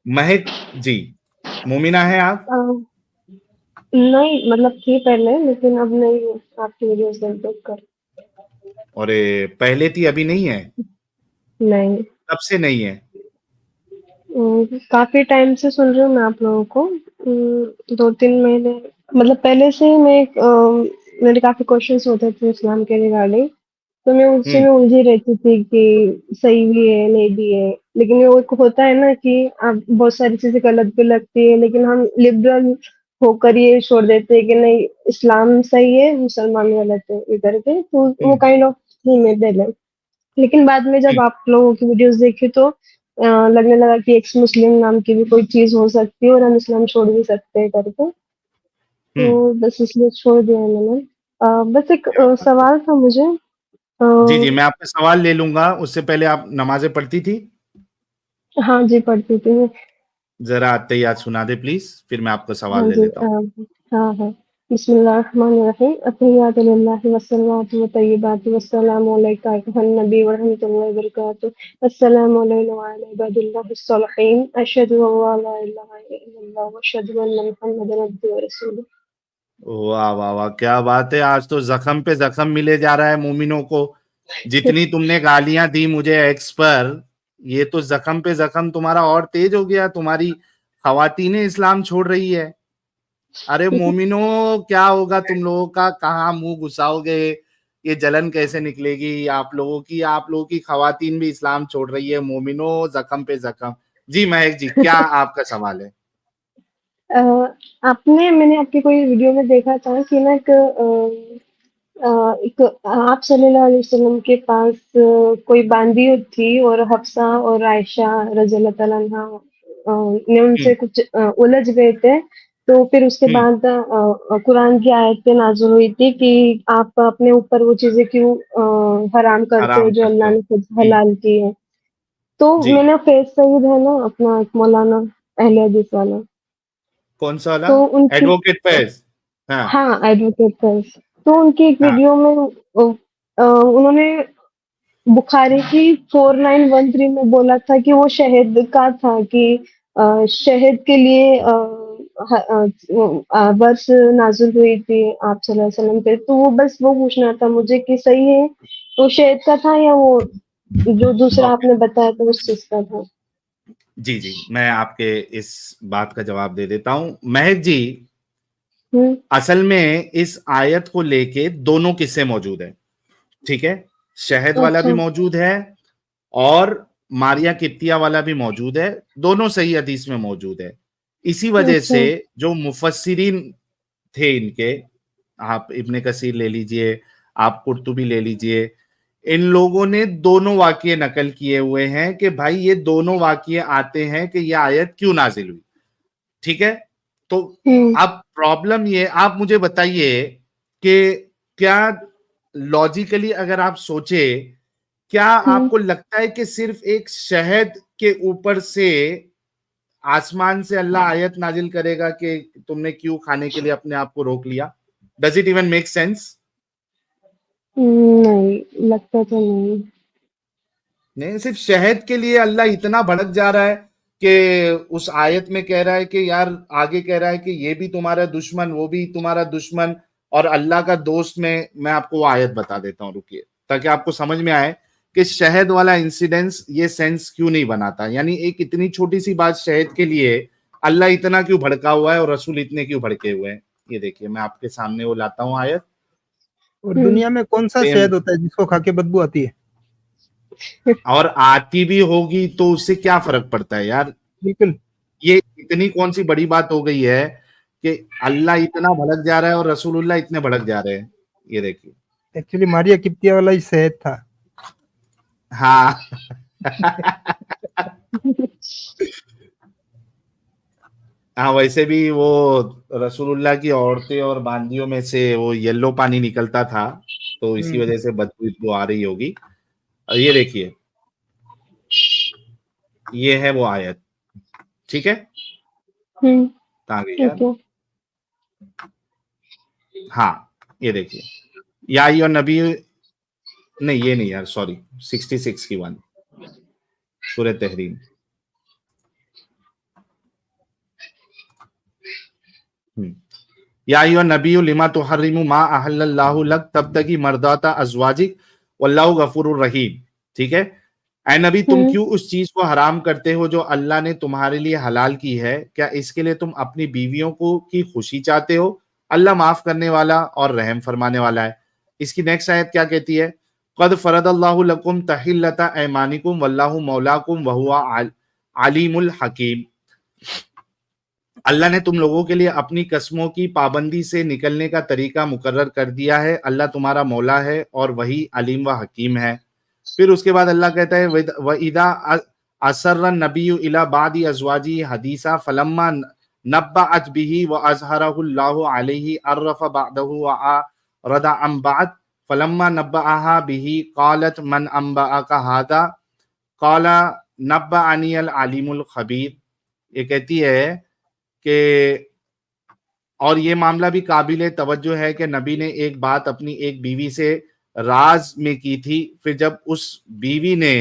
महक जी, मोमिना है आप? अ, नहीं मतलब थी पहले, लेकिन अब नहीं हूँ आपकी वीडियोस देख कर। और पहले थी, अभी नहीं है? नहीं। कब से नहीं है? काफी टाइम से सुन रही हूँ मैं आप लोगों को। 2-3 महीने मतलब पहले से ही मेरे काफी क्वेश्चंस होते थे इस्लाम के रिगार्डिंग। तो मैं उसी हम्म। में उलझी रहती थी कि सही भी है नहीं भी है। लेकिन ये वो एक होता है ना कि आप बहुत सारी चीजें गलत भी लगती है, लेकिन हम लिबरल होकर ये छोड़ देते हैं कि नहीं, इस्लाम सही है मुसलमान गलत है ये करके। तो वो हम्म। काइंड ऑफ थी मैं पहले। लेकिन बाद में जब हम्म। आप लोगों की वीडियोस देखी तो लगने लगा कि एक्स मुस्लिम नाम की भी कोई चीज हो सकती है और हम इस्लाम छोड़ भी सकते हैं करके। तो हम्म। बस इसलिए छोड़ दिया मैंने। बस एक क्या बात है। सवाल था मुझे। जी जी, अ, मैं आपका सवाल ले लूंगा, उससे पहले आप नमाजें पढ़ती थी? हाँ जी, पढ़ती थी मैं। जरा अत्तहियात सुना दे प्लीज, फिर मैं आपका हाँ सवाल ले जी। लेता हूँ। हाँ हाँ। बिस्मिल्लाहिर्रहमानिर्रहीम। अत्तहियातु लिल्लाहि वस्सलावातु वत्तय्यिबातु वस्सलामु अलैका अय्युहन नबी व रहमतुल्लाहि व बरकातुहू। अस्सलामु अलैना व अला इबादिल्लाहिस सालिहीन। अशहदु अन ला इलाहा इल्लल्लाह व अशहदु अन्न मुहम्मदन अब्दुहु व रसूलुहू। वाह वाह वाह, क्या बात है! आज तो जख्म पे जख्म मिले जा रहा है मोमिनों को। जितनी तुमने गालियां दी मुझे एक्स पर, ये तो जख्म पे जख्म तुम्हारा और तेज हो गया। तुम्हारी खवातीने इस्लाम छोड़ रही है। अरे मोमिनो, क्या होगा तुम लोगों का? कहाँ मुंह घुसाओगे? ये जलन कैसे निकलेगी आप लोगों की? आप लोगों की खवातीन भी इस्लाम छोड़ रही है मोमिनो, जख्म पे जख्म। जी महक जी, क्या आपका सवाल है? अ, आपने मैंने आपकी कोई वीडियो में देखा था कि ना एक आप सल्लल्लाहु अलैहि वसल्लम के पास कोई बांदी थी और हफ्सा और आयशा रज़ी अल्लाह तआला अन्हा ने हम्म। उनसे कुछ उलझ गए थे। तो फिर उसके हम्म। बाद कुरान की आयतें नाज़िल हुई थी कि आप अपने ऊपर वो चीज़ें क्यों हराम करते हो आराम जो करते अल्लाह हो। ने खुद हम्म। हलाल की है। तो जी। मैंने फैज़ सईद है ना अपना एक मौलाना अहले हदीस वाला। कौन सा वाला? तो उनकी एडवोकेट फैज? हाँ। हाँ, एडवोकेट फैज़। तो उनकी एक हाँ। वीडियो में उन्होंने बुखारी की 4913 में बोला था कि वो शहद का था कि शहद के लिए वर्ष नाजुल हुई थी आप सल्लल्लाहु अलैहि वसल्लम पे। तो वो बस वो पूछना था मुझे कि सही है वो शहद का था या वो जो दूसरा ओके। आपने बताया था उस चीज का था। जी जी, मैं आपके इस बात का जवाब दे देता हूं महक जी। हम्म। असल में इस आयत को लेके दोनों किस्से मौजूद है। ठीक है? शहद वाला भी अच्छा। मौजूद है और मारिया किप्तिया वाला भी मौजूद है। दोनों सही हदीस में मौजूद है। इसी वजह अच्छा। से जो मुफस्सिरीन थे इनके, आप इब्ने कसीर ले लीजिए, आप कुर्तुबी ले लीजिए, इन लोगों ने दोनों वाकये नकल किए हुए हैं कि भाई ये दोनों वाकये आते हैं कि ये आयत क्यों नाजिल हुई। ठीक है? तो हम्म। अब प्रॉब्लम ये, आप मुझे बताइए कि क्या लॉजिकली अगर आप सोचे, क्या हम्म। आपको लगता है कि सिर्फ एक शहद के ऊपर से आसमान से अल्लाह आयत नाजिल करेगा कि तुमने क्यों खाने के लिए अपने आप को रोक लिया? Does it even make sense? नहीं लगता तो नहीं। नहीं, सिर्फ शहद के लिए अल्लाह इतना भड़क जा रहा है कि उस आयत में कह रहा है कि यार, आगे कह रहा है कि ये भी तुम्हारा दुश्मन, वो भी तुम्हारा दुश्मन और अल्लाह का दोस्त। में मैं आपको वो आयत बता देता हूँ, रुकिए, ताकि आपको समझ में आए कि शहद वाला इंसिडेंस ये सेंस क्यों नहीं बनाता। यानी एक इतनी छोटी सी बात शहद के लिए अल्लाह इतना क्यों भड़का हुआ है और रसूल इतने क्यों भड़के हुए हैं। ये देखिए, मैं आपके सामने वो लाता हूँ आयत। और हम्म। दुनिया में कौन सा सेम। शहद होता है जिसको खा के बदबू आती है? और आती भी होगी तो उससे क्या फर्क पड़ता है यार? बिल्कुल। ये इतनी कौन सी बड़ी बात हो गई है कि अल्लाह इतना भड़क जा रहा है और रसूलुल्लाह इतने भड़क जा रहे हैं। ये देखिए। एक्चुअली मारिया किप्तिया वाला ही शहद था। हाँ। हाँ, वैसे भी वो रसूलुल्लाह की औरतें और बांदियों में से वो येलो पानी निकलता था, तो इसी हम्म। वजह से बदबू आ रही होगी। और ये देखिए, ये है वो आयत। ठीक है? हम्म। कहाँ गई यार? ओके। हाँ, ये देखिए, या अय्युहन नबी। नहीं, ये नहीं यार, सॉरी, 66 की वन, सूरह तहरीम। या अय्युहन नबिय्यु लिमा तुहर्रिमु मा अहल्लल्लाहु लक तब्तगी मर्दाता अज़वाजिक वल्लाहु गफूरुर रहीम। ठीक है, ऐ नबी तुम क्यों उस चीज को हराम करते हो जो अल्लाह ने तुम्हारे लिए हलाल की है? क्या इसके लिए तुम अपनी बीवियों को की खुशी चाहते हो? अल्लाह माफ करने वाला और रहम फरमाने वाला है। इसकी नेक्स्ट आयत क्या कहती है? क़द फ़रदल्लाहु लकुम तहिल्लता ऐमानिकुम वल्लाहु मौलाकुम वहुवा अलीमुल हकीम। अल्लाह ने तुम लोगों के लिए अपनी कसमों की पाबंदी से निकलने का तरीका मुकर्रर कर दिया है। अल्लाह तुम्हारा मौला है और वही अलीम व हकीम है। फिर उसके बाद अल्लाह कहता है व इदा असर्र नबिय्यु इला बादी अज़वाजी हदीसा फलम्मा नब्बअत बिही व अज़हरहुल्लाहु अलैहि अर्रफ बअदहु व अरदा अम बअद फलम्मा नब्बअहा बिही क़ालत मन अंबअका हादा क़ाला नब्बअनी अल अलीमुल खबीर। ये कहती है कि और ये मामला भी काबिल तवज्जो है कि नबी ने एक बात अपनी एक बीवी से राज में की थी, फिर जब उस बीवी ने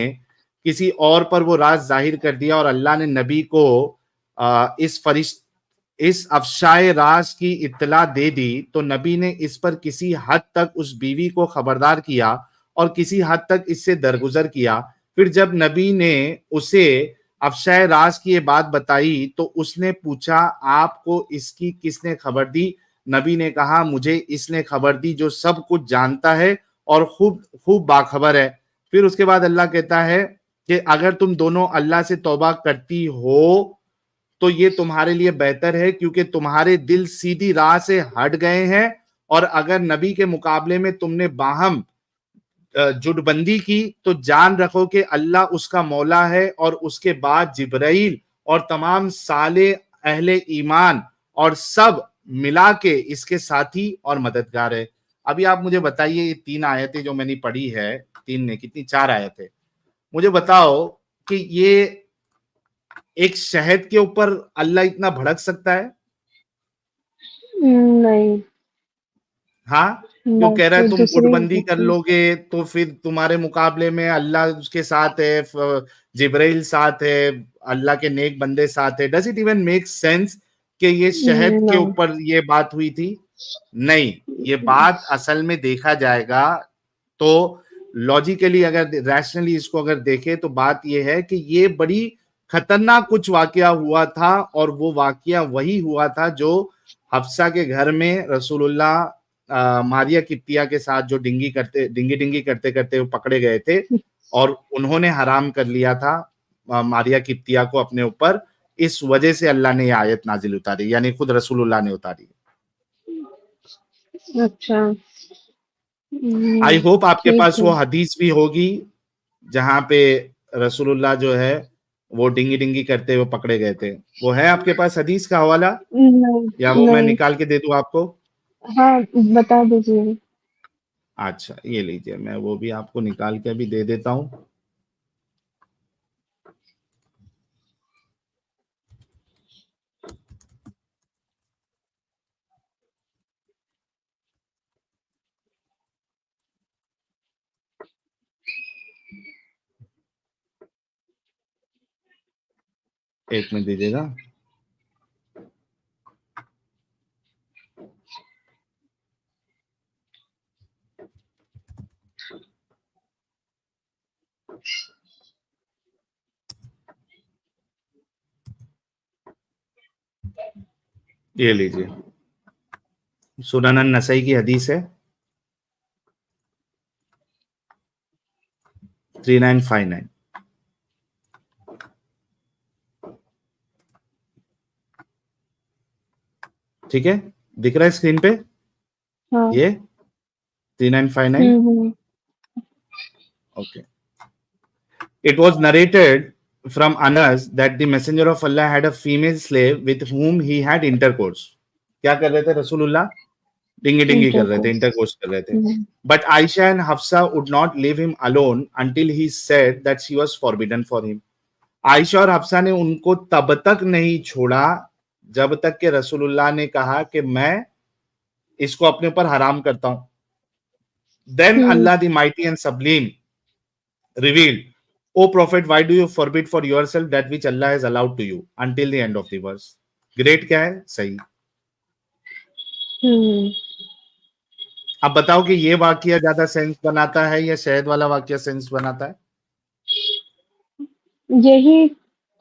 किसी और पर वो राज जाहिर कर दिया और अल्लाह ने नबी को इस अफशाए राज की इत्तला दे दी, तो नबी ने इस पर किसी हद तक उस बीवी को खबरदार किया और किसी हद तक इससे दरगुजर किया। फिर जब नबी ने उसे अफशाए राज की ये बात बताई तो उसने पूछा, आपको इसकी किसने खबर दी? नबी ने कहा, मुझे इसने खबर दी जो सब कुछ जानता है और खूब खूब बाखबर है। फिर उसके बाद अल्लाह कहता है कि अगर तुम दोनों अल्लाह से तौबा करती हो तो ये तुम्हारे लिए बेहतर है, क्योंकि तुम्हारे दिल सीधी राह से हट गए हैं। और अगर नबी के मुकाबले में तुमने बाहम जुटबंदी की तो जान रखो कि अल्लाह उसका मौला है और उसके बाद जिब्राइल और तमाम साले अहले ईमान और सब मिला के इसके साथी और मददगार है। अभी आप मुझे बताइए, ये 3 आयतें जो मैंने पढ़ी है, 3 ने कितनी 4 आयतें, मुझे बताओ कि ये एक शहद के ऊपर अल्लाह इतना भड़क सकता है? नहीं, हाँ, जो कह रहा है बाकी तुम दूसरी गुटबंदी कर लोगे तो फिर तुम्हारे मुकाबले में अल्लाह उसके साथ है, जिब्राइल साथ है, अल्लाह के नेक बंदे साथ है। Does it even make sense कि ये शहद के नो ऊपर ये बात हुई थी? नहीं, ये बात असल में देखा जाएगा तो लॉजिकली अगर रैशनली इसको अगर देखें तो बात ये है कि ये बड़ी खतरनाक कुछ वाकया हुआ था और वो वाकया वही हुआ था जो हफ्सा के घर में रसूलुल्लाह मारिया किप्तिया के साथ जो डिंगी करते करते वो पकड़े गए थे और उन्होंने हराम कर लिया था मारिया किप्तिया को अपने ऊपर। इस वजह से अल्लाह ने ये आयत नाजिल उतारी, यानी खुद रसूलुल्लाह ने उतारी। अच्छा। आई होप आपके ठीक पास है। वो हदीस भी होगी जहां पे रसूलुल्लाह जो है वो डिंगी करते हुए पकड़े गए थे। वो है आपके पास हदीस का हवाला, या नहीं वो मैं नहीं, निकाल के दे दूं आपको? हाँ बता दीजिए। अच्छा, ये लीजिए, मैं वो भी आपको निकाल के अभी दे देता हूं। एक मिनट दीजिएगा। ये लीजिए, सुनन नसई की हदीस है 3959। ठीक है, दिख रहा है स्क्रीन पे हाँ। ये 3959। हम्म। Okay. It was narrated from Anas that the messenger of Allah had a female slave with whom he had intercourse. क्या कर रहे थे रसूलुल्लाह? डिंगी कर रहे थे, इंटरकोर्स। इंटरकोर्स कर रहे थे। But Aisha and Hafsa would not leave him alone until he said that she was forbidden for him. Ayesha और हफ्सा ने उनको तब तक नहीं छोड़ा जब तक कि रसूलुल्लाह ने कहा कि मैं इसको अपने ऊपर हराम करता हूं। Then Allah the mighty and sublime revealed, O Prophet, why do you forbid for yourself that which Allah has allowed to you until the end of the verse? Great क्या है? सही। हम्म। अब बताओ कि ये वाक्य ज्यादा सेंस बनाता है या शहद वाला वाक्य सेंस बनाता है? यही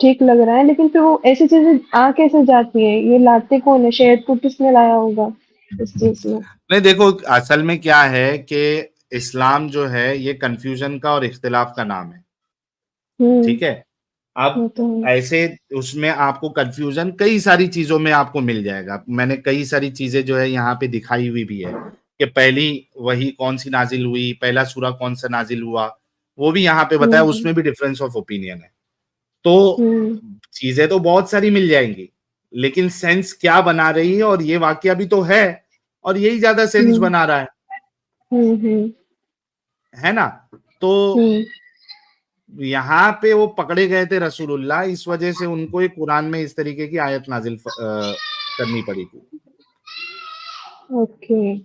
ठीक लग रहा है, लेकिन फिर वो ऐसी चीजें आ कैसे जाती है, ये लाते कौन है, शहद को किसने लाया होगा इस चीज में। नहीं देखो, असल में क्या है कि इस्लाम जो है ये कंफ्यूजन का और इख्तिलाफ का नाम है, ठीक है। अब वो तो है। ऐसे उसमें आपको कंफ्यूजन कई सारी चीजों में आपको मिल जाएगा। मैंने कई सारी चीजें जो है यहाँ पे दिखाई हुई भी है कि पहली वही कौन सी नाजिल हुई, पहला सूरा कौन सा नाजिल हुआ, वो भी यहाँ पे बताया, हम्म। उसमें भी डिफरेंस ऑफ ओपिनियन है। तो हम्म। चीजें तो बहुत सारी मिल जाएंगी, लेकिन सेंस क्या बना रही है, और ये वाकया भी तो है, और यही ज्यादा सेंस हम्म। बना रहा हम्म। है ना। तो हम्म। यहाँ पे वो पकड़े गए थे रसूलुल्लाह, इस वजह से उनको एक कुरान में इस तरीके की आयत नाजिल करनी पड़ी थी। ओके।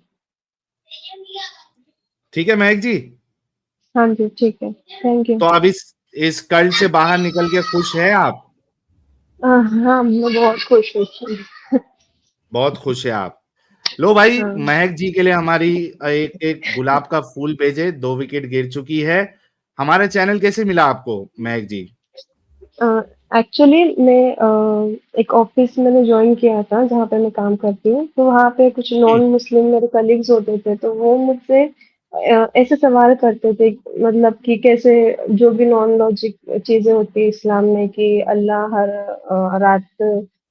ठीक है महक जी। हाँ जी, ठीक है, थैंक यू। तो अब इस कल्ट से बाहर निकल के खुश हैं आप? हाँ, मैं बहुत खुश हूँ। बहुत खुश है आप। लो भाई, हाँ। महक जी के लिए हमारी एक एक गुलाब का फूल भेजे, 2 विकेट गिर चुकी है। हमारा चैनल कैसे मिला आपको महक जी? एक्चुअली मैं एक ऑफिस मैंने ज्वाइन किया था जहाँ पे मैं काम करती हूँ, तो वहाँ पे कुछ नॉन मुस्लिम मेरे कलीग्स होते थे, तो वो मुझसे ऐसे सवाल करते थे, मतलब कि कैसे जो भी नॉन लॉजिक चीजें होती है इस्लाम में कि अल्लाह हर रात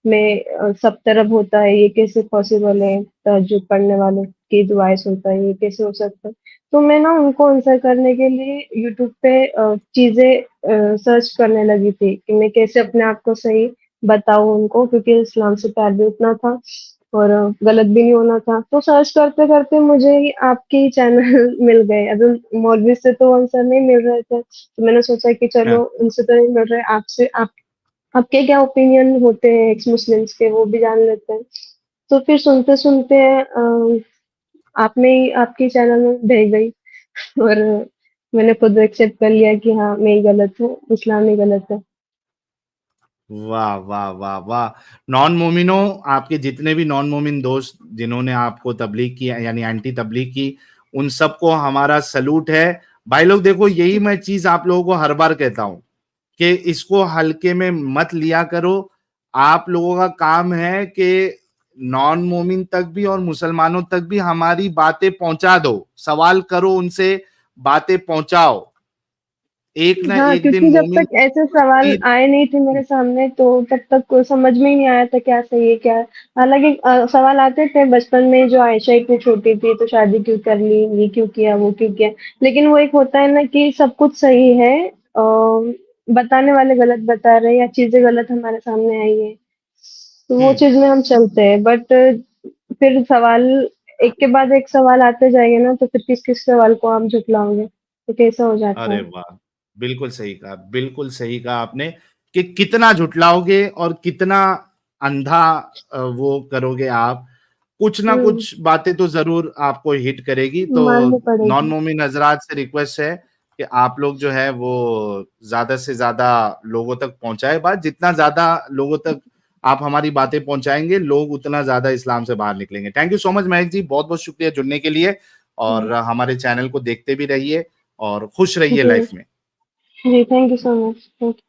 में सब तरफ होता है, ये कैसे पॉसिबल है, तहज्जुद पढ़ने वालों की दुआएं सुनता है, ये कैसे हो सकता है। तो मैं ना उनको आंसर करने के लिए यूट्यूब पे चीजें सर्च करने लगी थी कि मैं कैसे अपने आप को सही बताऊं उनको, क्योंकि इस्लाम से प्यार भी उतना था और गलत भी नहीं होना था। तो सर्च करते करते मुझे ही आपके ही चैनल मिल गए। अभी मौलवी से तो आंसर नहीं मिल रहे थे, तो मैंने सोचा कि चलो हाँ, उनसे तो नहीं मिल रहे, आपसे आप आपके क्या ओपिनियन होते हैं एक्स मुस्लिम्स के, वो भी जान लेते हैं। तो फिर सुनते सुनते आप में ही आपके चैनल में भेज गई और मैंने खुद एक्सेप्ट कर लिया कि हाँ मैं ही गलत हूँ, इस्लाम ही गलत है। वाह वाह वाह वाह। नॉन मोमिनो, आपके जितने भी नॉन मोमिन दोस्त जिन्होंने आपको तबलीग की यानी एंटी तबलीग की, उन सबको हमारा सलूट है। भाई लोग देखो, यही मैं चीज आप लोगों को हर बार कहता हूं कि इसको हल्के में मत लिया करो। आप लोगों का काम है कि नॉन मोमिन तक भी और मुसलमानों तक भी हमारी बातें पहुंचा दो, सवाल करो उनसे, बातें पहुंचाओ। एक ना हाँ, एक दिन क्योंकि जब मोमिन तक ऐसे सवाल की। आए नहीं थे मेरे सामने, तो तब तक कोई समझ में ही नहीं आया था क्या सही है क्या है। हालांकि सवाल आते थे बचपन में, जो आयशा इतनी छोटी थी तो शादी क्यों कर ली, ये क्यों किया, वो क्यों किया। लेकिन वो एक होता है ना कि सब कुछ सही है, बताने वाले गलत बता रहे हैं या चीजें गलत हमारे सामने आई है, तो वो हम्म। चीज में हम चलते हैं। बट फिर सवाल एक के बाद एक सवाल आते जाएंगे ना, तो फिर किस किस सवाल को आप झुटलाओगे, तो कैसा हो जाता अरे है। वाह, बिल्कुल सही कहा, बिल्कुल सही कहा आपने कि कितना झुटलाओगे और कितना अंधा वो करोगे आप। कुछ ना हम्म। कुछ बातें तो जरूर आपको हिट करेगी। तो माननी नॉन पड़ेगी। मोमिन हजरात से रिक्वेस्ट है कि आप लोग जो है वो ज्यादा से ज्यादा लोगों तक पहुंचाए बात। जितना ज्यादा लोगों तक आप हमारी बातें पहुंचाएंगे, लोग उतना ज्यादा इस्लाम से बाहर निकलेंगे। थैंक यू सो मच महक जी, बहुत बहुत शुक्रिया जुड़ने के लिए। और जी। हमारे चैनल को देखते भी रहिए और खुश रहिए जी। लाइफ में। जी, thank you so much, thank you.